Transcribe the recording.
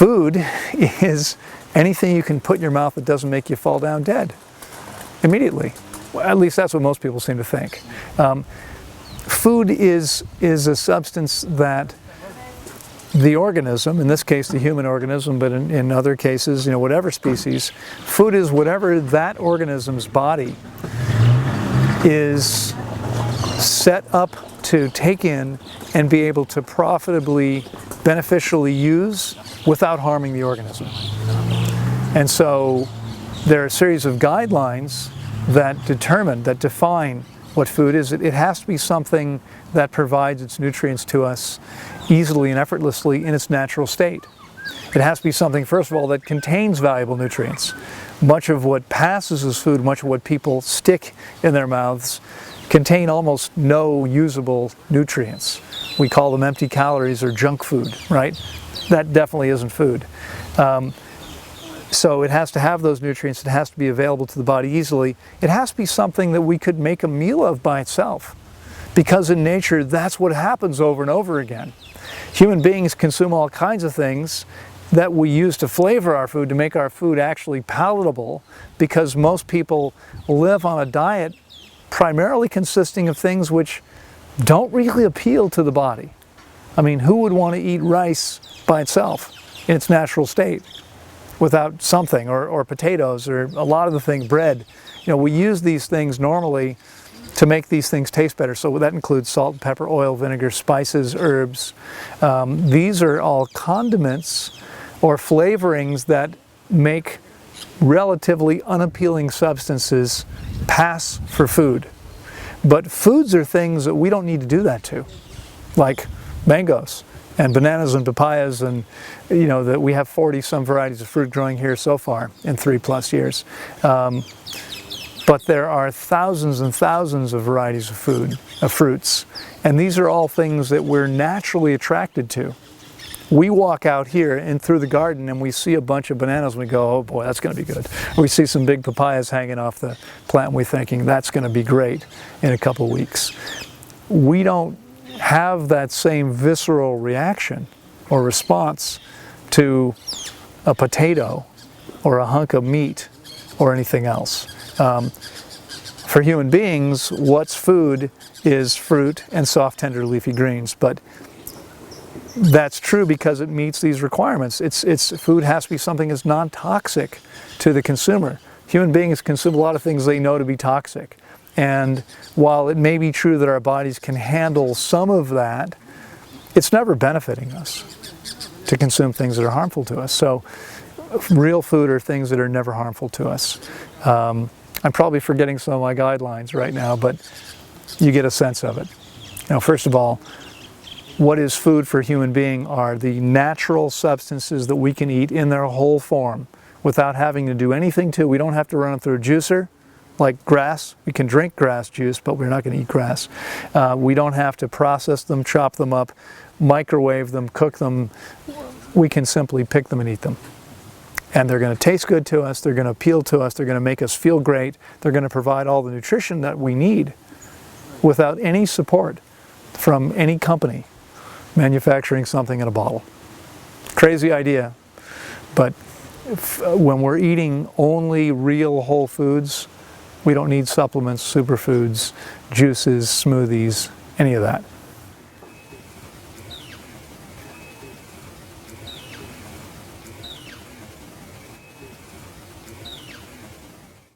Food is anything you can put in your mouth that doesn't make you fall down dead immediately. Well, at least that's what most people seem to think. Food is a substance that the organism, in this case the human organism, but in other cases, whatever species, food is whatever that organism's body is set up to take in and be able to profitably, beneficially use without harming the organism. And so there are a series of guidelines that define what food is. It has to be something that provides its nutrients to us easily and effortlessly in its natural state. It has to be something, first of all, that contains valuable nutrients. Much of what passes as food, much of what people stick in their mouths, contain almost no usable nutrients. We call them empty calories or junk food, right? That definitely isn't food. So it has to have those nutrients, it has to be available to the body easily. It has to be something that we could make a meal of by itself, because in nature that's what happens over and over again. Human beings consume all kinds of things that we use to flavor our food, to make our food actually palatable, because most people live on a diet primarily consisting of things which don't really appeal to the body. I mean, who would want to eat rice by itself in its natural state without something, or potatoes, or a lot of the things, bread? We use these things normally to make these things taste better. So that includes salt, pepper, oil, vinegar, spices, herbs. These are all condiments or flavorings that make relatively unappealing substances pass for food. But foods are things that we don't need to do that to, like mangoes and bananas and papayas, and that we have 40 some varieties of fruit growing here so far in 3+ years. But there are thousands and thousands of varieties of fruits, and these are all things that we're naturally attracted to. We walk out here and through the garden and we see a bunch of bananas and we go, oh boy, that's going to be good. We see some big papayas hanging off the plant and we're thinking that's going to be great in a couple of weeks. We don't have that same visceral reaction or response to a potato or a hunk of meat or anything else. For human beings, what's food is fruit and soft, tender, leafy greens. But that's true because it meets these requirements. Food has to be something that's non-toxic to the consumer. Human beings consume a lot of things they know to be toxic. And while it may be true that our bodies can handle some of that, it's never benefiting us to consume things that are harmful to us. So real food are things that are never harmful to us. I'm probably forgetting some of my guidelines right now, but you get a sense of it. First of all, what is food for a human being are the natural substances that we can eat in their whole form without having to do anything to. We don't have to run it through a juicer like grass. We can drink grass juice, but we're not going to eat grass. We don't have to process them, chop them up, microwave them, cook them. We can simply pick them and eat them. And they're going to taste good to us, they're going to appeal to us, they're going to make us feel great, they're going to provide all the nutrition that we need without any support from any company manufacturing something in a bottle. Crazy idea, but when we're eating only real whole foods, we don't need supplements, superfoods, juices, smoothies, any of that.